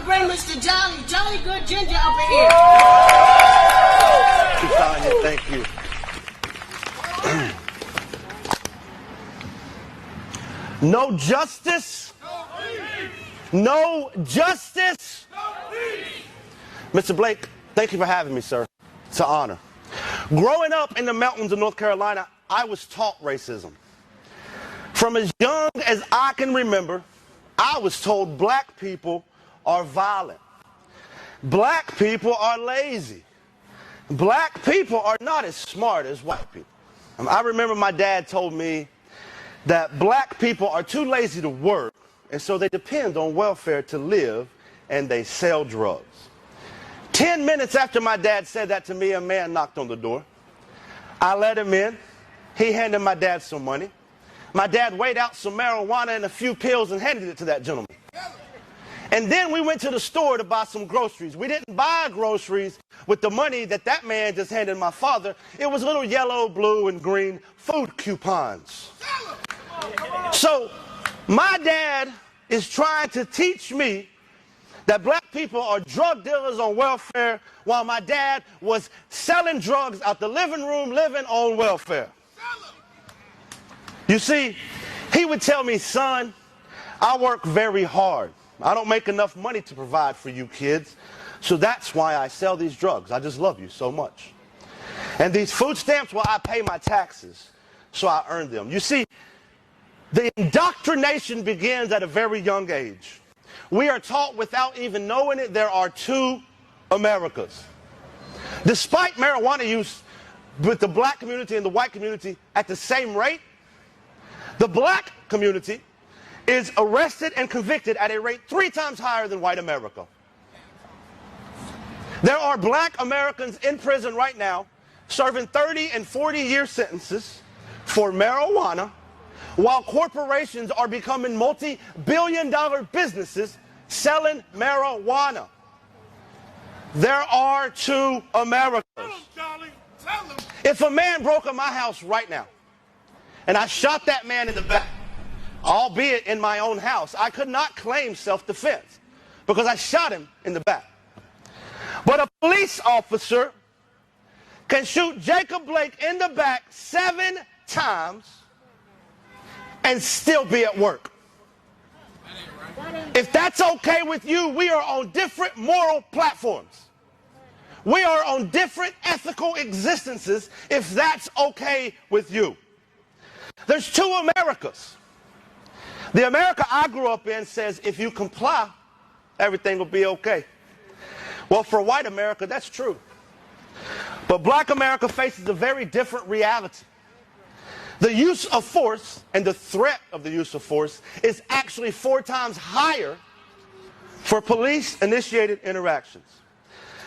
bring Mr. Jolly Good Ginger up in here. Thank you. No justice. No justice. Mr. Blake, thank you for having me, sir. It's an honor. Growing up in the mountains of North Carolina, I was taught racism. From as young as I can remember, I was told black people are violent. Black people are lazy. Black people are not as smart as white people. I remember my dad told me that black people are too lazy to work, and so they depend on welfare to live, and they sell drugs. 10 minutes after my dad said that to me, a man knocked on the door. I let him in. He handed my dad some money. My dad weighed out some marijuana and a few pills and handed it to that gentleman. And then we went to the store to buy some groceries. We didn't buy groceries with the money that man just handed my father. It was little yellow, blue, and green food coupons. So my dad is trying to teach me that black people are drug dealers on welfare while my dad was selling drugs out the living room, living on welfare. You see, he would tell me, son, I work very hard. I don't make enough money to provide for you kids, so that's why I sell these drugs. I just love you so much. And these food stamps, well, I pay my taxes, so I earn them. You see, the indoctrination begins at a very young age. We are taught without even knowing it, there are two Americas. Despite marijuana use with the black community and the white community at the same rate, the black community is arrested and convicted at a rate 3 times higher than white America. There are black Americans in prison right now serving 30 and 40-year sentences for marijuana, while corporations are becoming multi-billion-dollar businesses selling marijuana. There are two Americas. If a man broke in my house right now, and I shot that man in the back, albeit in my own house, I could not claim self-defense because I shot him in the back. But a police officer can shoot Jacob Blake in the back 7 times and still be at work. If that's okay with you, we are on different moral platforms. We are on different ethical existences if that's okay with you. There's two Americas. The America I grew up in says if you comply, everything will be okay. Well, for white America, that's true. But black America faces a very different reality. The use of force and the threat of the use of force is actually 4 times higher for police-initiated interactions.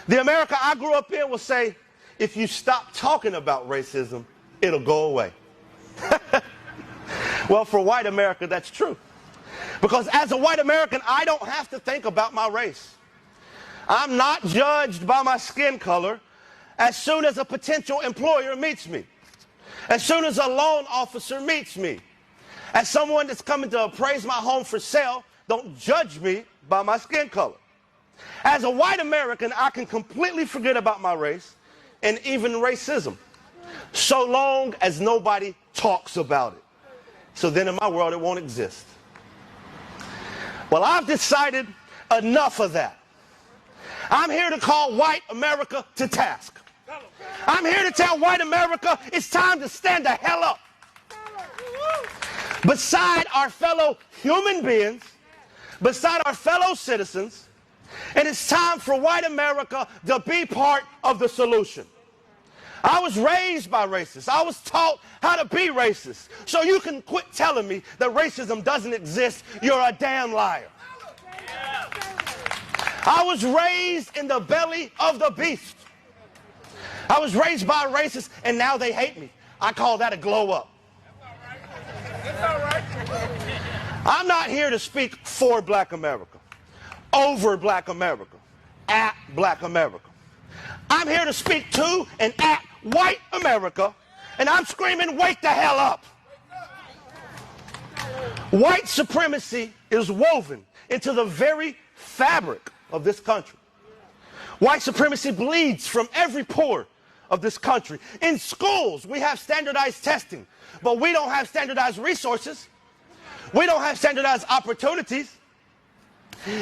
The America I grew up in will say, if you stop talking about racism, it'll go away. Well, for white America, that's true. Because as a white American, I don't have to think about my race. I'm not judged by my skin color as soon as a potential employer meets me. As soon as a loan officer meets me. As someone that's coming to appraise my home for sale, don't judge me by my skin color. As a white American, I can completely forget about my race and even racism, so long as nobody talks about it. So then in my world, it won't exist. Well, I've decided enough of that. I'm here to call white America to task. I'm here to tell white America it's time to stand the hell up beside our fellow human beings, beside our fellow citizens, and it's time for white America to be part of the solution. I was raised by racists. I was taught how to be racist. So you can quit telling me that racism doesn't exist. You're a damn liar. I was raised in the belly of the beast. I was raised by racists, and now they hate me. I call that a glow up. I'm not here to speak for black America, over black America, at black America. I'm here to speak to and at white America, and I'm screaming, wake the hell up. White supremacy is woven into the very fabric of this country. White supremacy bleeds from every pore of this country. In schools, we have standardized testing, but we don't have standardized resources. We don't have standardized opportunities.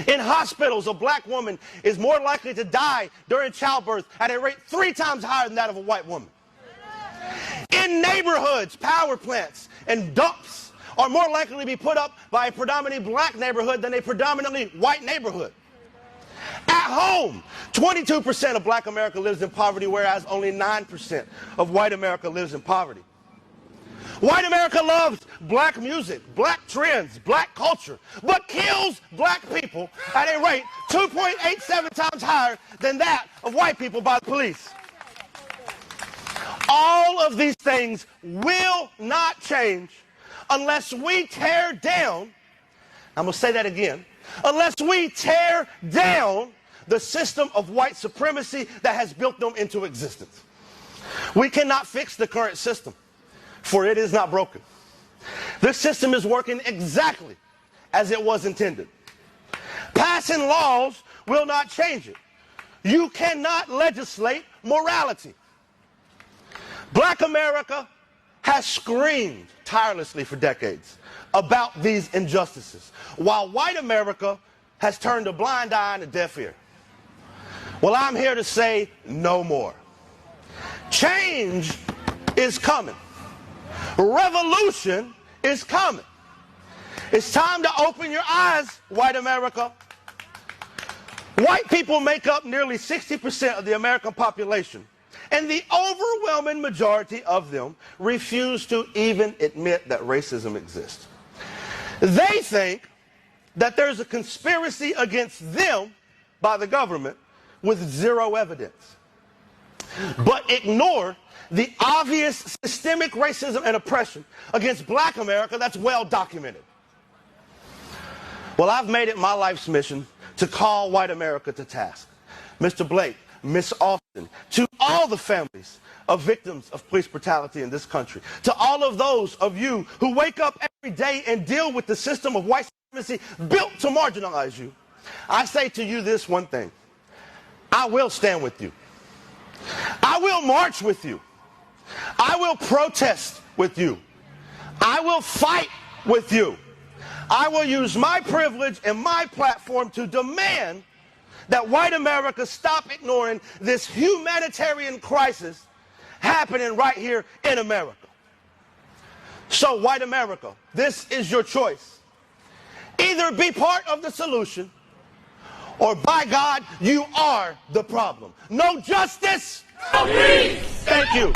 In hospitals, a black woman is more likely to die during childbirth at a rate 3 times higher than that of a white woman. In neighborhoods, power plants and dumps are more likely to be put up by a predominantly black neighborhood than a predominantly white neighborhood. At home, 22% of black America lives in poverty, whereas only 9% of white America lives in poverty. White America loves black music, black trends, black culture, but kills black people at a rate 2.87 times higher than that of white people by the police. All of these things will not change unless we tear down, I'm going to say that again, unless we tear down the system of white supremacy that has built them into existence. We cannot fix the current system, for it is not broken. This system is working exactly as it was intended. Passing laws will not change it. You cannot legislate morality. Black America has screamed tirelessly for decades about these injustices, while white America has turned a blind eye and a deaf ear. Well, I'm here to say no more. Change is coming. Revolution is coming. It's time to open your eyes, white America. White people make up nearly 60% of the American population, and the overwhelming majority of them refuse to even admit that racism exists. They think that there's a conspiracy against them by the government with zero evidence, but ignore the obvious systemic racism and oppression against black America that's well documented. Well, I've made it my life's mission to call white America to task. Mr. Blake, Miss Austin, to all the families of victims of police brutality in this country, to all of those of you who wake up every day and deal with the system of white supremacy built to marginalize you, I say to you this one thing: I will stand with you. I will march with you. I will protest with you. I will fight with you. I will use my privilege and my platform to demand that white America stop ignoring this humanitarian crisis happening right here in America. So, white America, this is your choice. Either be part of the solution, or by God, you are the problem. No justice, no peace. Thank you.